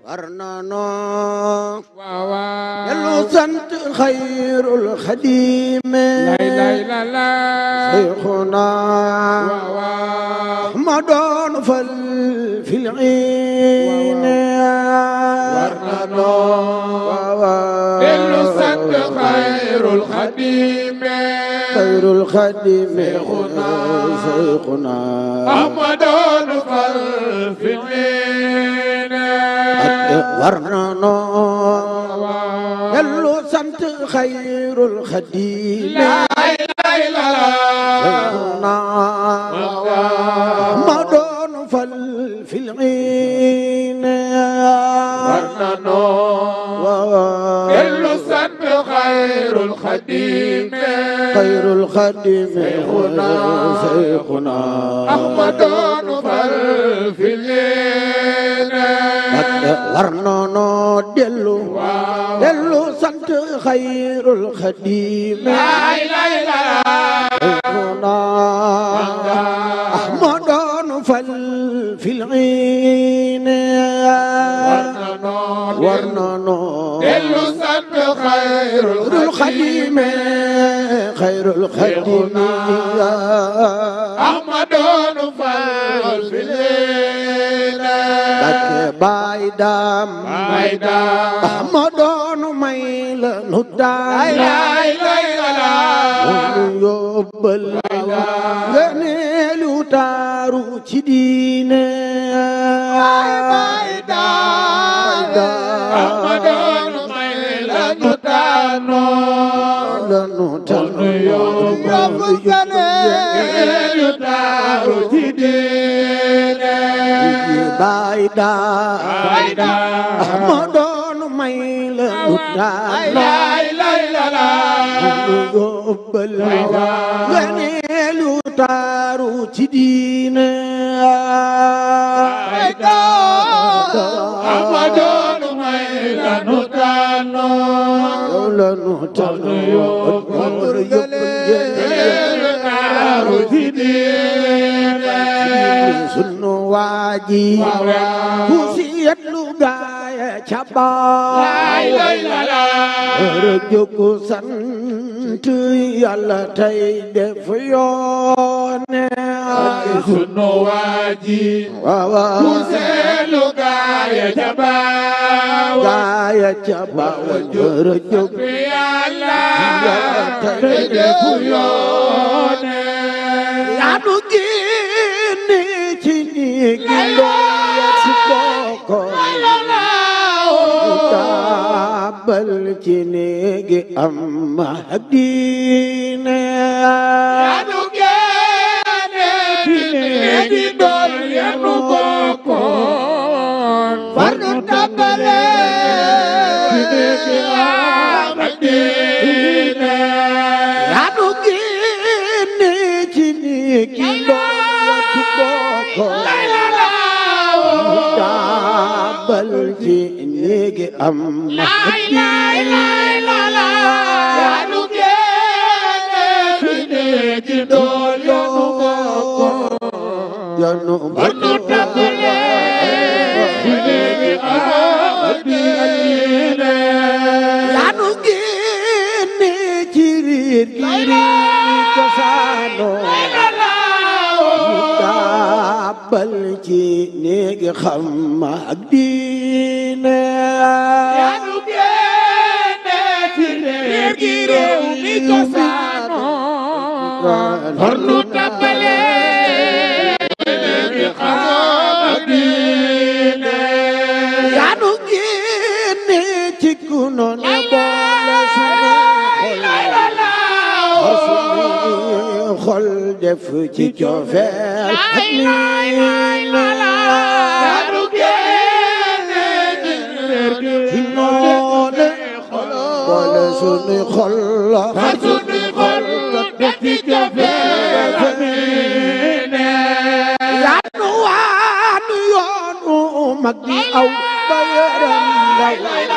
warnano yallu sant xayrul xadime seyxuna ma doon fal fil iine warnano yallu sant xayrul xadime xayrul xadime seyxuna ma doon fal fil iine warnano yallu sant xayrul xadime seyxuna ma doon fal fil iine warnano yallu sant xayrul xadime xayrul xadime seyxuna ma doon fal fil iine warnano dellu sant xayrul xadime seyxuna ma doon fal fil iine warnano dellu sant xayrul xadime xayrul xadime ma doon fal fil iine Bakke Baay Daam ma doon may la nu daan mu yóbbal nga neelu taaru ci diine Baay Daam ma doon may la nu daanoo la nu tanu yóbbal nga neelu taaru ci diine Baay Daam ma doon may la nu daan mu yóbbal nga neelu taaru ci diine Baay Daam ma doon may la nu daanoo la nu tanu yóbbal nga neelu taaru ci diine sunu waaji ku siyat lu gaaya ca baay wara jógu sant Yàlla tey def yoone sunu waaji waaw ku seelu gaaya ca baaw gaaya ca baay wara jógu Yàlla tey tey def def yoone yaa nu génne ci néegi ndox si bokko taabal ci néegi am ak diine yaa nu génne ci néegi ndox ya nu bokkoon far nu tàbbale ci néegi am ak diine yaa nu génne ci néegi ndox si bokko taabal ci néegi am ak diine yaa nu génne ci néegi ndox ya nu bokkoon yanu far nu tàbbale ci néegi am ak diine yanu génne ci riir gi riir cosaano taabal ci néegi xam ak diine yaa nu génne ci néegi réew mi cosaanoo far nu tàbbale ci néegi xam ak diine yanu génne ci kuno ne boole sunu xol def ci cofeel ak niine yaa nu génne ci noone boole sunu xol far sunu xol def ci cofeel ak diine yanu waanu yoonu mag di aw ba yaram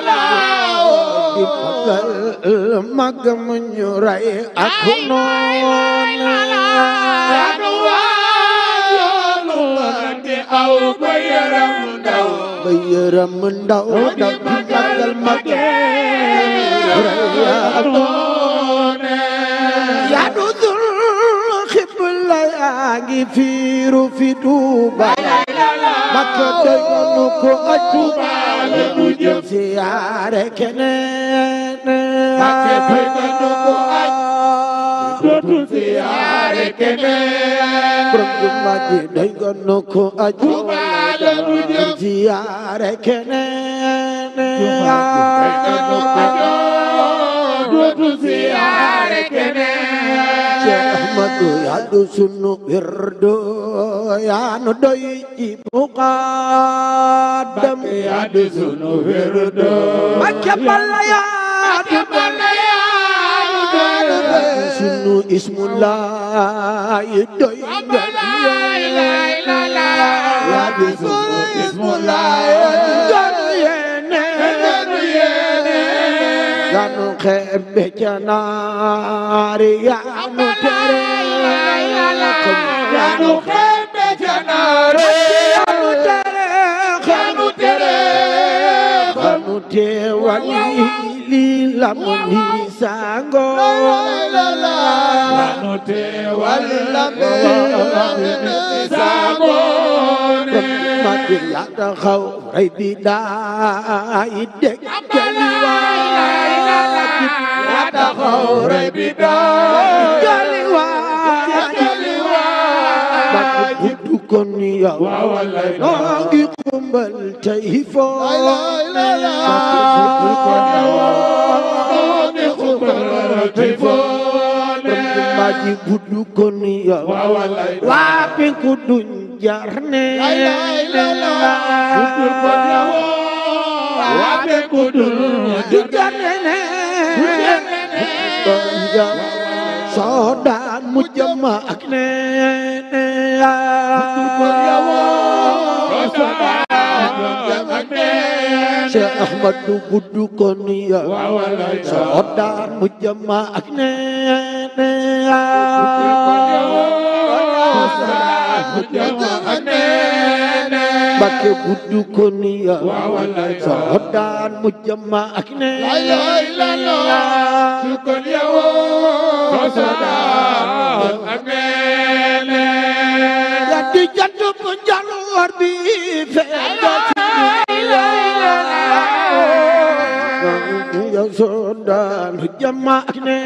ndaw di magal mag mu ñu rey ak noone yaa nu waa yoonu mag di aw ba yaram ndaw ba yërëm ndaw ndaw di magal mag yaa nu dul xibla yaa ngi fiiru fi Tuuba Makka doy nu ko aj Tuuba nu jëm siyaare keneen Makka doy nu ko aj dootu siyaare keneen borom Tuuba ji doy nu ko aj Tuuba nu jëm siyaare keneen dootu siyaare keneen Cheikh Ahmadu yaa du sunu wirdo yaa nu doy ci muqaddam yaa du sunu wirdo Mbakke Balla yaa du sunu ismullah yi doy yaa du sunu ismullah yanu xeebe ca naari yanu tere yanu xeebe ca naari yanu tere xanu teewal li lamu ni sango xanu teewal lamu ni sango ma di ya taxaw rey bi daay dëkk yaa taxaw rey bi daay jaliwaay buddu kon yow noo ngi xumbal tey foo buddu kon yow noo ngi xumbal tey foo maaji buddu kon yow waa penku duñ jar ne buddu kon yow waa penku duñ jar ne soo daan mu jëm ak ne Cheikh Ahmadu buddu kon yow soo daan mu jëm ak ne Mbakke buddu kon yow soo daan mu jëm ak ne kon yow soo daan ak ne ya di jant bu njaloor bi yow soo daan mu jëm ak ne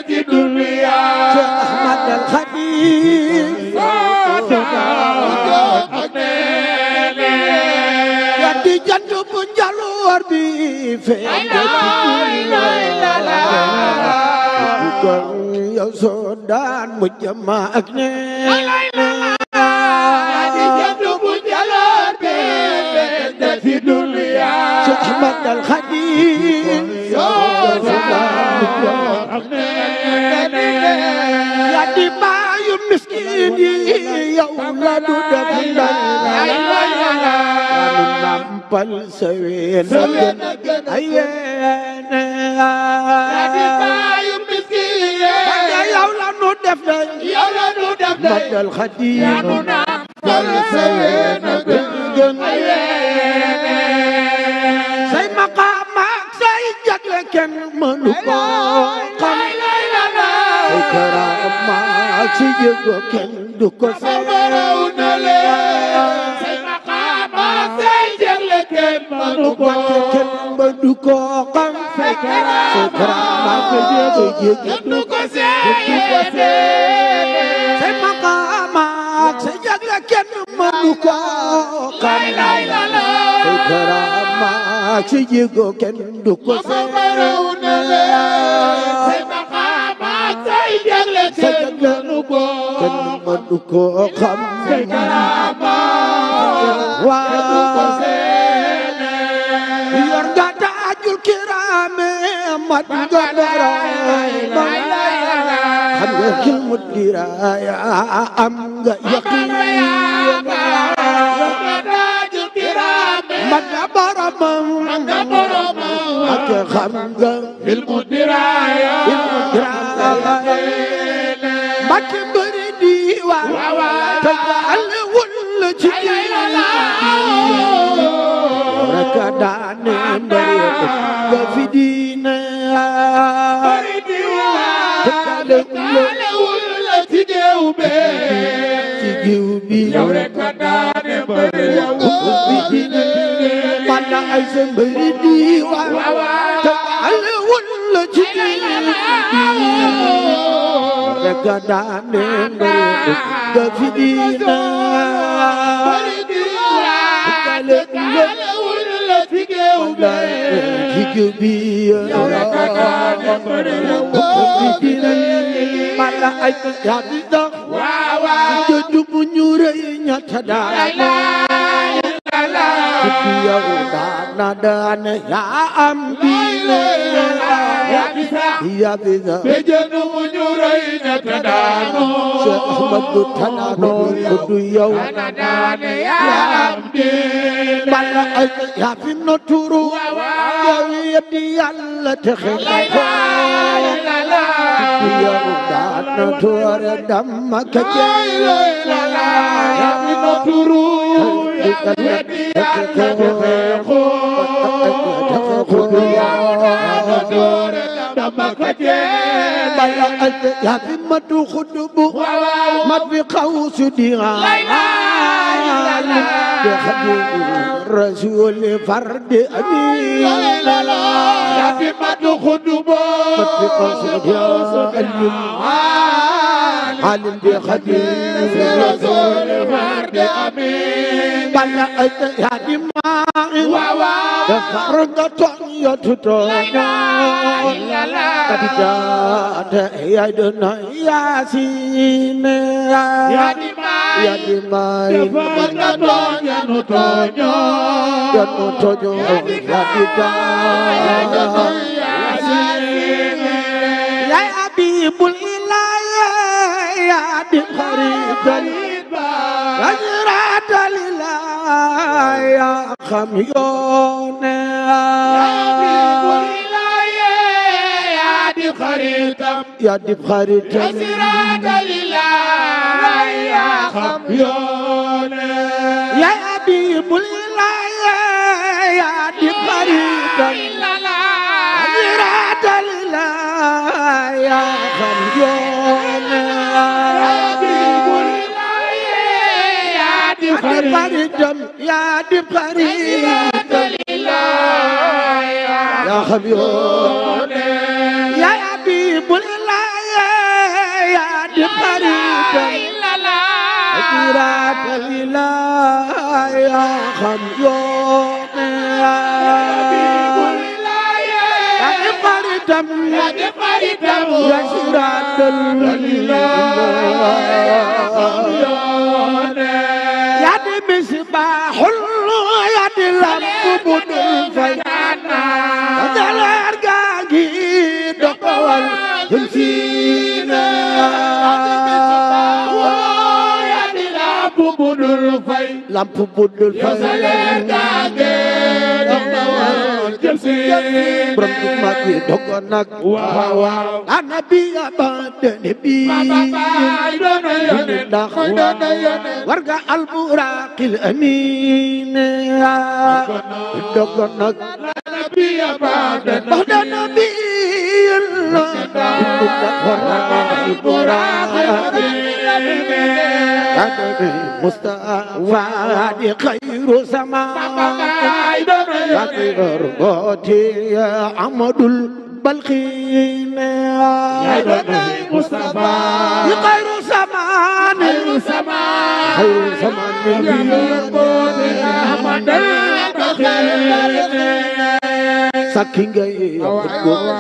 ci dunya Cheikh Ahmad al Khadim ya di jant bu njaloor bi feeñ ci dunya kon yow soo daan mu jëm ak ne ya di jant bu njaloor bi feeñ ci dunya Cheikh Ahmad al Khadim ya di baayu miskin yi yow la du def ndal nu nampal sa ween ay ween ya di baayu miskin yi yow la nu def ndal Madal Xadim nu nampal sa ween ay ween say maqaam ak say jagle kenn mënu ko xam say karaama ak say jéego kenn du ko sabaraw na leen say maqaam ak say jagle kenn mënu ko xam say karaama ak say jéego kenn du ko seede say maqaam ak say jagle kenn mënu ko xam say karaama ak say jéego kenn du ko sabaraw na leen say maqaam ak say jagle kenn mënu ko xam say karaama kenn du ko seede yor nga taajul kiraame mat nga dara xam nga xilmu diraaya am nga yaqiin man nga boromam ak xam nga ilmu diraaya Mbakke mbëri diwaan daane mbër ga fi diine taalewul la ci géew bi ci géew bi yow rek a daane mbër yow fi diine man la ay sa mbëri diiwaan taalewul la ci géew bi rek a daane mbër ga fi diine taalewul la ci géew bi ci géew bi yow rek a daane mbër yow man la ay yaa di dox jëju bu ñu rëy ñatta daane ci yow daana daane yaa am diine yaa bi sax jëju bu ñu rëy ñatta daano Cheikh Ahmadou Tanano ko du yow daane yaa am diine man la ay yaa fi noturu yow yëpp yàlla te xëy yow daana toore damma ka jey yaa fi noturu yaa fi matu xudubu mat bi xawsu di bi xadim rasul fardi amin yaa fi matu xudubu mat bi xawsu di alim bi xadim rasul fardi amin bala yaa di maa defar nga tooñ yotu tooñoo kadija te yaay doon yaasine yaa di maay defar nga tooñ yanu tooñoo yanu tooñoo yaa di daa yaay abibul ilaaya yaa di xarital ajratal ilaaya xam yoone yaa di xaritam xam yoone yaa abibul ilaaya yaa di xaritam ajratal ilaaya xam yoone xaritam yaa di xaritam yaa xam yoone yaa abibul ilaaya yaa di xaritam ajratal ilaaya xam yoone yaa di xaritam yaa siratal yaa di misbaaxul yaa di lamp bu dul fay jaleer gaa ngi doxawal jëm siina yaa di lamp bu dul fay lamp bu dul fay jaleer gaa ngi doxawal jëm siina borom du mag yi dogoon nag ana bi abadane bi ndax war nga alburaqil amin dogoon nag baxdana bi Mustafa di khairu sama Zakir goti Amadul Balkhina Mustafa di khairu zaman khairu zaman khairu zaman sakinga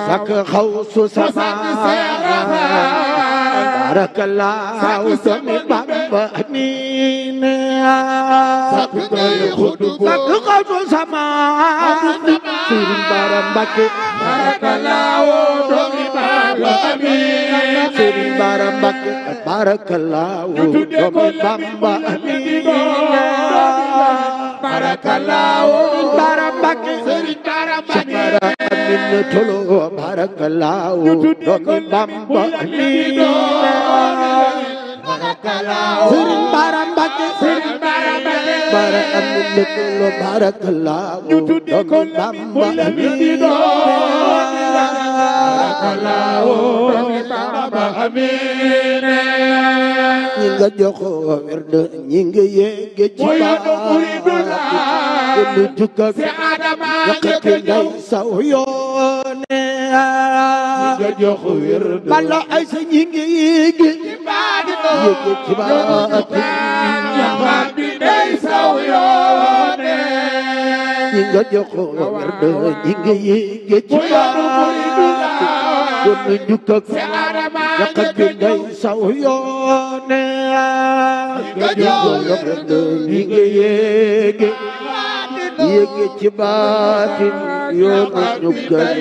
sak khawsu sama barakallahu sami bamba amina sak khawsu sama Serigne Bara Mbacké barakallahu sami bamba amina Serigne Bara Mbacké barakallahu sami bamba amina barakallahu Bara Mbacké Serigne Bara Mbacké amin tolo barakallahu sami bamba amina barakallahu Serigne Bara Mbacké Serigne Bara Mbacké bara am lëkkaloo barakallahu ñu tudde ko Lamin bu Lamin di doomi barakallahu doomi Bamba amiin ñi nga joxo werde ñi nga yéege ci baax lu jukka si Adama yaqati ngay saw yoone nga jox werde bala ay sa ñi nga yéege ci baadi yéege ci baax bi day saw yoone ñi nga joxo werde ñi nga yéege ci baax lu jukka yaqati ngay saw yoone nga joxo werde ñi nga yéege yéege ci baatin yoonu ñu gën